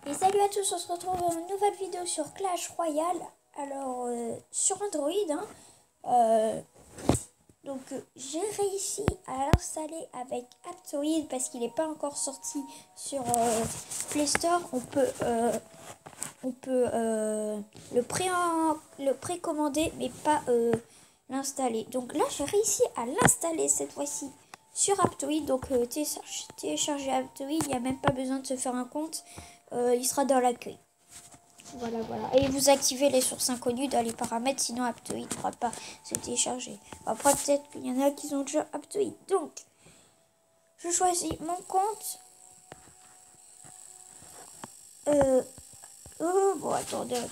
Et salut à tous, on se retrouve dans une nouvelle vidéo sur Clash Royale. Alors, sur Android, j'ai réussi à l'installer avec Aptoide parce qu'il n'est pas encore sorti sur Play Store. On peut le précommander, mais pas l'installer. Donc là, j'ai réussi à l'installer cette fois-ci sur Aptoide. Donc, télécharger Aptoide, il n'y a même pas besoin de se faire un compte. Il sera dans l'accueil. Voilà. Et vous activez les sources inconnues dans les paramètres, sinon Aptoide ne pourra pas se télécharger. Après, peut-être qu'il y en a qui ont déjà Aptoide. Donc, je choisis mon compte. Bon, attendez, là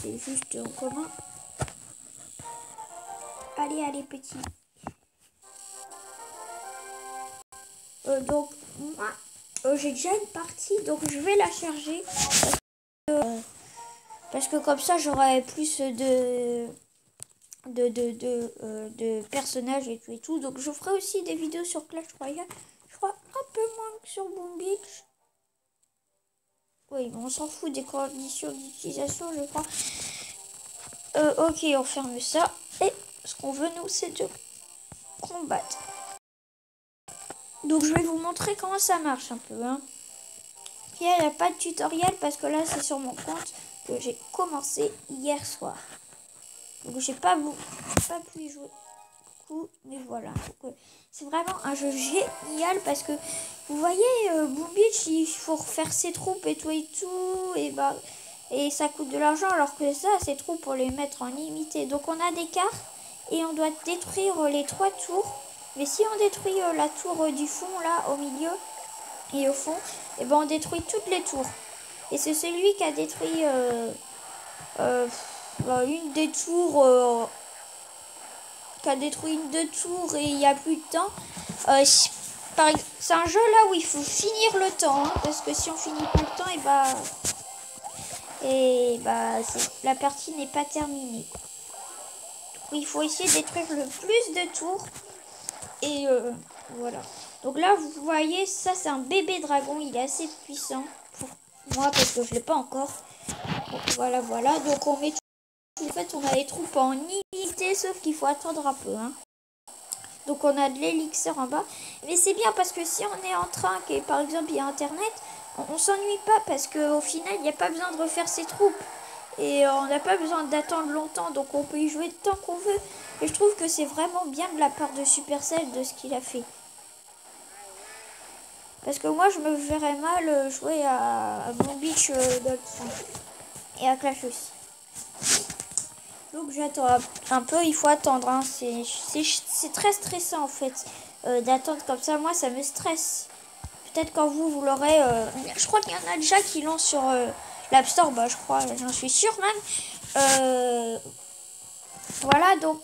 c'est juste en commun. Allez, petit. Donc, moi, j'ai déjà une partie, donc je vais la charger. Parce que comme ça, j'aurai plus de personnages et tout. Donc, je ferai aussi des vidéos sur Clash Royale. Je crois un peu moins que sur Boom Beach. Oui, on s'en fout des conditions d'utilisation, je crois. Ok, on ferme ça. Et ce qu'on veut, nous, c'est de combattre. Donc, je vais vous montrer comment ça marche un peu. Il n'y a pas de tutoriel parce que là, c'est sur mon compte que j'ai commencé hier soir. Donc, j'ai pas pu y jouer beaucoup, mais voilà. C'est vraiment un jeu génial parce que vous voyez, Boom Beach, il faut refaire ses troupes et tout, et ça coûte de l'argent, alors que ça, ces troupes, pour les mettre en limité. Donc, on a des cartes et on doit détruire les 3 tours. Mais si on détruit la tour du fond, là, au milieu et au fond, et ben on détruit toutes les tours. Et c'est celui qui a détruit une des tours, qui a détruit une des tours et il n'y a plus de temps. C'est un jeu là où il faut finir le temps, parce que si on finit pas le temps, la partie n'est pas terminée. Donc, il faut essayer de détruire le plus de tours. Et voilà. Donc là, vous voyez, ça c'est un bébé dragon. Il est assez puissant pour moi parce que je ne l'ai pas encore. Donc, voilà. Donc on met tout. En fait, on a les troupes en illimité, sauf qu'il faut attendre un peu. Donc on a de l'élixir en bas. Mais c'est bien parce que si on est en train, que par exemple il y a internet, on s'ennuie pas parce qu'au final, il n'y a pas besoin de refaire ses troupes. Et on n'a pas besoin d'attendre longtemps, donc on peut y jouer tant qu'on veut. Et je trouve que c'est vraiment bien de la part de Supercell de ce qu'il a fait. Parce que moi, je me verrais mal jouer à Boom Beach dans le train. Et à Clash aussi. Donc j'attends un peu, il faut attendre. C'est très stressant en fait d'attendre comme ça. Moi, ça me stresse. Peut-être quand vous l'aurez... je crois qu'il y en a déjà qui l'ont sur l'App Store. Bah, je crois, j'en suis sûre même. Voilà, donc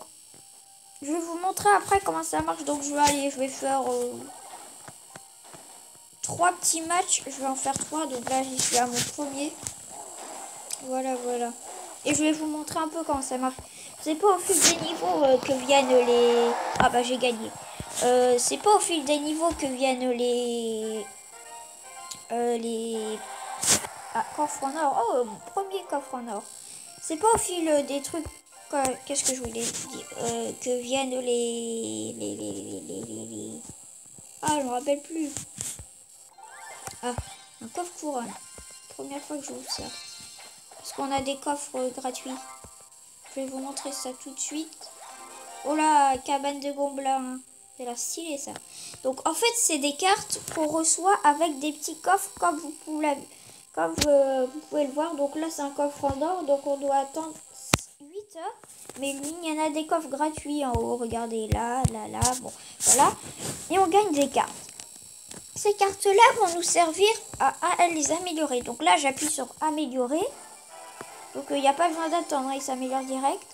je vais vous montrer après comment ça marche. Donc je vais faire 3 petits matchs. Je vais en faire 3. Donc là, j'y suis à mon premier. Voilà. Et je vais vous montrer un peu comment ça marche. C'est pas au fil des niveaux que viennent les... Ah bah j'ai gagné. C'est pas au fil des niveaux que viennent les... coffres en or. Oh, mon premier coffre en or. C'est pas au fil des trucs... Qu'est-ce que je voulais dire que viennent les... Ah, je me rappelle plus. Ah, un coffre couronne. Première fois que je ouvre ça. Parce qu'on a des coffres gratuits. Je vais vous montrer ça tout de suite. Oh là, cabane de gobelins. C'est l'air stylé ça. Donc en fait, c'est des cartes qu'on reçoit avec des petits coffres comme vous pouvez le voir. Donc là, c'est un coffre en or. Donc on doit attendre 8 heures. Mais lui, il y en a des coffres gratuits en haut. Regardez, là. Bon, voilà. Et on gagne des cartes. Ces cartes-là vont nous servir à les améliorer. Donc là, j'appuie sur améliorer. Donc il n'y a pas besoin d'attendre, il s'améliore direct.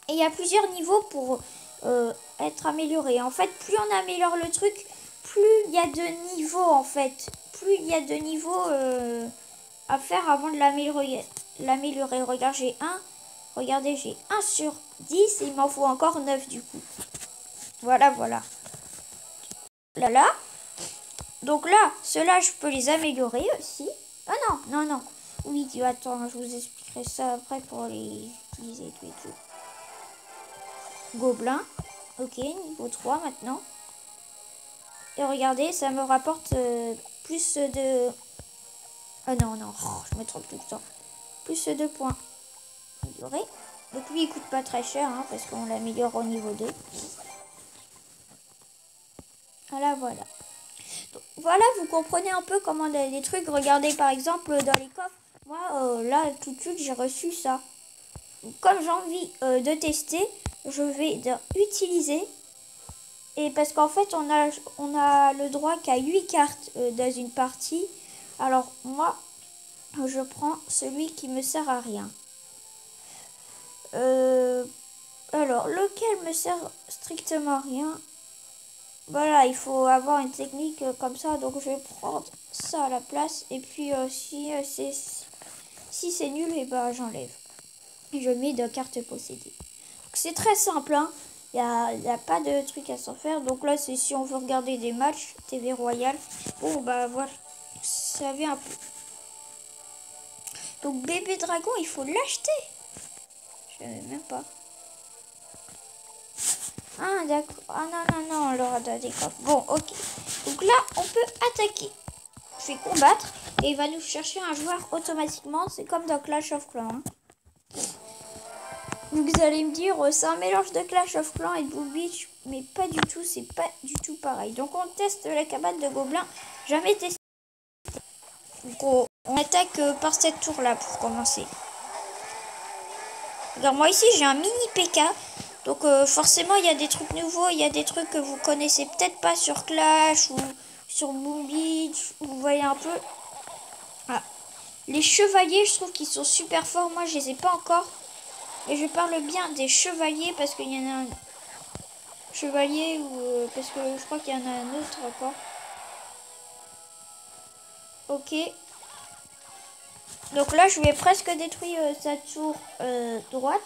Et il y a plusieurs niveaux pour être amélioré. En fait, plus on améliore le truc, plus il y a de niveaux en fait. Plus il y a de niveaux à faire avant de l'améliorer. Regardez, j'ai 1 sur 10 et il m'en faut encore 9 du coup. Voilà. Là. Donc là, ceux-là, je peux les améliorer aussi. Ah non, non, non. Oui, attends, je vous expliquerai ça après pour les utiliser tous et tout. Gobelin. Ok, niveau 3 maintenant. Et regardez, ça me rapporte plus de... Ah non, non, je me trompe tout le temps. Plus de points. Amélioré. Donc lui, il coûte pas très cher, hein, parce qu'on l'améliore au niveau 2. Voilà, voilà. Donc, voilà, vous comprenez un peu comment les trucs. Regardez par exemple dans les coffres. Moi, là, tout de suite, j'ai reçu ça. Donc, comme j'ai envie de tester, je vais utiliser. Et parce qu'en fait, on a le droit qu'à 8 cartes dans une partie. Alors, moi, je prends celui qui me sert à rien. Alors, lequel me sert strictement à rien? Voilà, il faut avoir une technique comme ça. Donc, je vais prendre ça à la place. Et puis, si c'est nul, et ben, j'enlève. Et je mets de cartes possédées. C'est très simple, hein. Il n'y a pas de truc à s'en faire. Donc là, c'est si on veut regarder des matchs, TV Royal. Bon, bah voilà, vous savez un peu. Donc bébé dragon, il faut l'acheter. Je savais même pas. Ah, d'accord. Ah non, non, non, on aura des coffres. Bon, ok. Donc là, on peut attaquer. Je vais combattre et il va nous chercher un joueur automatiquement. C'est comme dans Clash of Clans. Hein. Vous allez me dire, c'est un mélange de Clash of Clans et de Blue Beach, mais pas du tout, c'est pas du tout pareil. Donc on teste la cabane de gobelins, jamais testé. Donc on attaque par cette tour là pour commencer. Regarde, moi ici j'ai un mini PK, donc forcément il y a des trucs nouveaux, il y a des trucs que vous connaissez peut-être pas sur Clash ou sur Blue Beach, vous voyez un peu. Ah. Les chevaliers, je trouve qu'ils sont super forts, moi je les ai pas encore. Et je parle bien des chevaliers parce qu'il y en a un chevalier ou parce que je crois qu'il y en a un autre encore. Ok. Donc là, je vais presque détruire sa tour droite.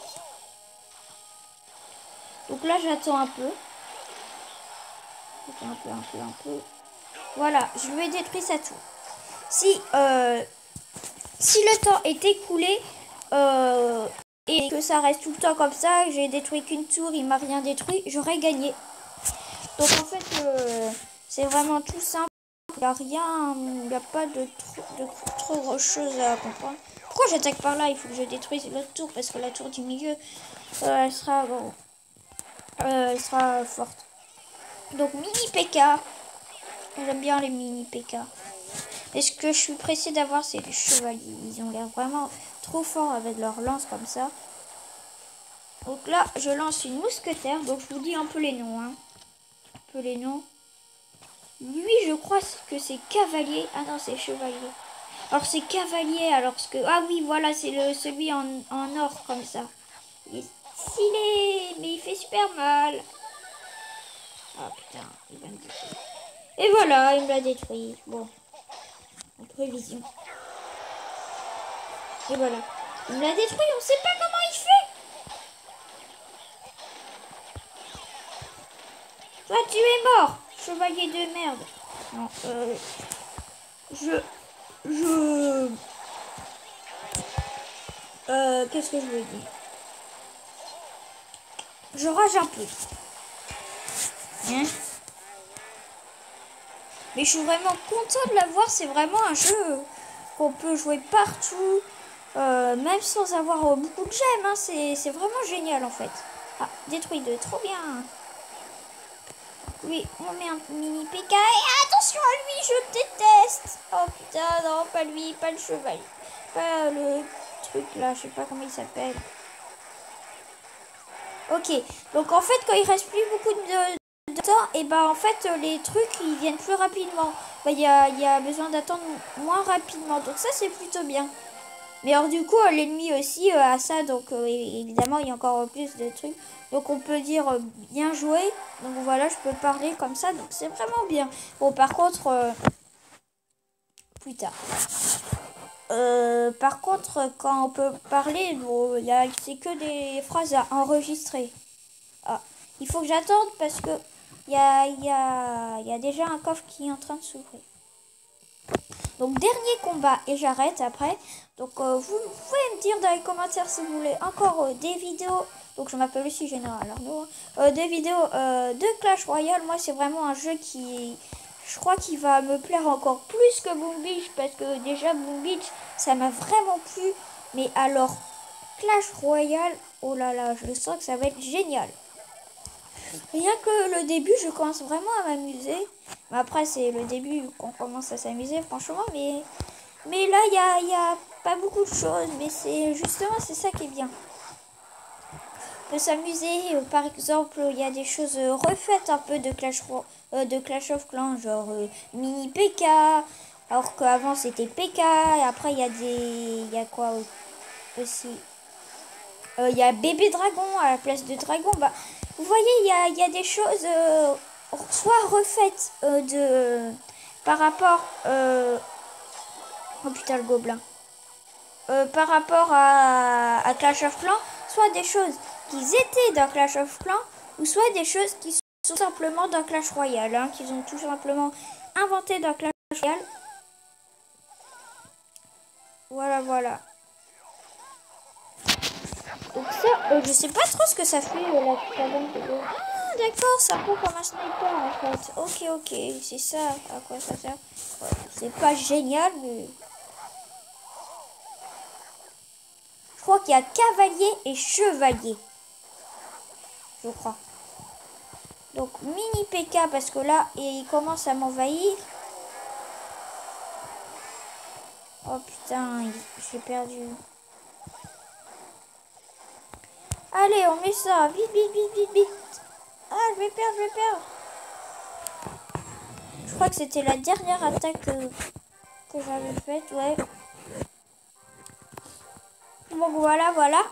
Donc là, j'attends un peu. Un peu. Voilà, je lui ai détruit sa tour. Si le temps est écoulé et que ça reste tout le temps comme ça, que j'ai détruit qu'une tour, il m'a rien détruit, j'aurais gagné. Donc en fait, c'est vraiment tout simple. Il n'y a rien, il n'y a pas de trop choses à comprendre. Pourquoi j'attaque par là? Il faut que je détruise l'autre tour parce que la tour du milieu, elle sera forte. Donc mini PK. J'aime bien les mini PK. Et ce que je suis pressée d'avoir, c'est les chevaliers. Ils ont l'air vraiment trop forts avec leur lance comme ça. Donc là, je lance une mousquetaire. Donc je vous dis un peu les noms. Hein. Un peu les noms. Lui, je crois que c'est cavalier. Ah non, c'est chevalier. Alors c'est cavalier, alors que... Ah oui, voilà, c'est celui en or, comme ça. Il est stylé, mais il fait super mal. Ah putain, il va me détruire. Et voilà, il me l'a détruit. Bon, en prévision. Et voilà. Il me l'a détruit, on sait pas comment il fait. Toi, tu es mort, chevalier de merde. Non, qu'est-ce que je veux dire? Je rage un peu. Hein? Mais je suis vraiment content de l'avoir. C'est vraiment un jeu qu'on peut jouer partout. Même sans avoir beaucoup de gemmes. Hein. C'est vraiment génial en fait. Ah, détruit 2. Trop bien. Oui, on met un mini PK. Et attention à lui, je déteste. Oh putain, non, pas lui, pas le chevalier. Pas le truc là, je sais pas comment il s'appelle. Ok, donc en fait, quand il reste plus beaucoup de temps, et ben en fait, les trucs ils viennent plus rapidement. Il y a besoin d'attendre moins rapidement. Donc ça, c'est plutôt bien. Mais alors du coup, l'ennemi aussi a ça, donc évidemment, il y a encore plus de trucs. Donc on peut dire bien joué. Donc voilà, je peux parler comme ça, donc c'est vraiment bien. Bon, par contre, plus tard. Par contre, quand on peut parler, bon, c'est que des phrases à enregistrer. Ah, il faut que j'attende parce que il y a déjà un coffre qui est en train de s'ouvrir. Donc dernier combat et j'arrête après. Donc vous pouvez me dire dans les commentaires si vous voulez encore des vidéos. Donc je m'appelle aussi Général Arnaud. Des vidéos de Clash Royale. Moi c'est vraiment un jeu qui... Je crois qu'il va me plaire encore plus que Boom Beach. Parce que déjà Boom Beach ça m'a vraiment plu. Mais alors Clash Royale, oh là là, je sens que ça va être génial. Rien que le début, je commence vraiment à m'amuser. Mais après, c'est le début qu'on commence à s'amuser, franchement. Mais là, il y a pas beaucoup de choses. Mais c'est justement, c'est ça qui est bien. On peut s'amuser. Par exemple, il y a des choses refaites un peu de Clash of Clans, genre mini PK. Alors qu'avant, c'était PK. Et après, il y a des... Il y a quoi aussi? Il y a bébé dragon à la place de dragon. Bah, vous voyez, il y a des choses soit refaites par rapport... oh putain, le gobelin. Par rapport à Clash of Clans, soit des choses qui étaient dans Clash of Clans, ou soit des choses qui sont simplement dans Clash Royale, hein, qu'ils ont tout simplement inventé dans Clash Royale. Voilà, voilà. Donc ça, je sais pas trop ce que ça fait la cabane. Ah d'accord, ça prend comme un sniper en fait. Ok, ok, c'est ça à quoi ça sert. Ouais, c'est pas génial, mais... Je crois qu'il y a cavalier et chevalier. Je crois. Donc mini PK parce que là, il commence à m'envahir. Oh putain, j'ai perdu. Allez, on met ça. Vite, vite, vite, vite, vite. Ah, je vais perdre, je vais perdre. Je crois que c'était la dernière attaque que j'avais faite, ouais. Donc voilà, voilà.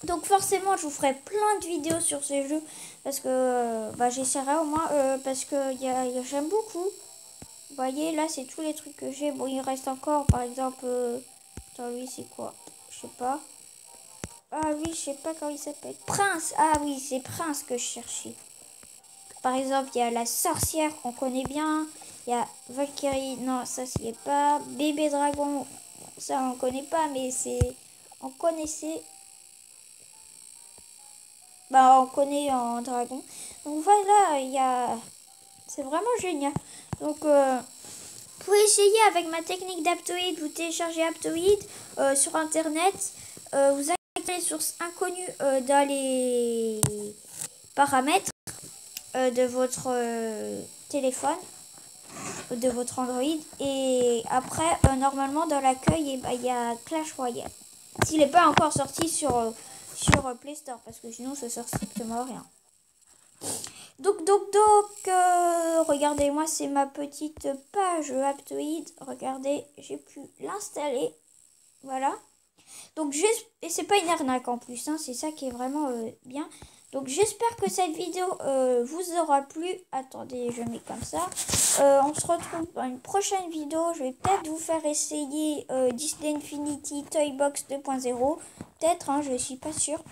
Donc forcément, je vous ferai plein de vidéos sur ces jeux. Parce que bah, j'essaierai au moins. Parce que j'aime beaucoup. Vous voyez, là, c'est tous les trucs que j'ai. Bon, il reste encore, par exemple... Attends, lui, c'est quoi? Je sais pas. Ah oui, je sais pas comment il s'appelle. Prince. Ah oui, c'est Prince que je cherchais. Par exemple, il y a la sorcière qu'on connaît bien. Il y a Valkyrie. Non, ça, s'y est pas. Bébé dragon. Ça, on connaît pas, mais c'est... On connaissait... Bah, on connaît en dragon. Donc voilà, il y a... C'est vraiment génial. Donc, vous pouvez essayer avec ma technique d'Aptoide. Vous téléchargez Aptoide sur Internet. Vous activez les sources inconnues dans les paramètres de votre téléphone, de votre Android. Et après, normalement, dans l'accueil, il y a Clash Royale. S'il n'est pas encore sorti sur Play Store, parce que sinon, ça sort strictement rien. Donc, regardez, moi, c'est ma petite page Aptoide. Regardez, j'ai pu l'installer. Voilà. Donc, et c'est pas une arnaque en plus, hein, c'est ça qui est vraiment bien. Donc, j'espère que cette vidéo vous aura plu. Attendez, je mets comme ça. On se retrouve dans une prochaine vidéo. Je vais peut-être vous faire essayer Disney Infinity Toy Box 2.0. Peut-être, hein, je suis pas sûre.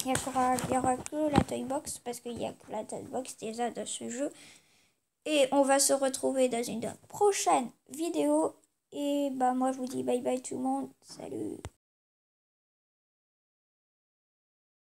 Il y aura que la Toy Box parce qu'il y a que la Toy Box déjà dans ce jeu. Et on va se retrouver dans une prochaine vidéo. Et bah moi je vous dis bye bye tout le monde. Salut.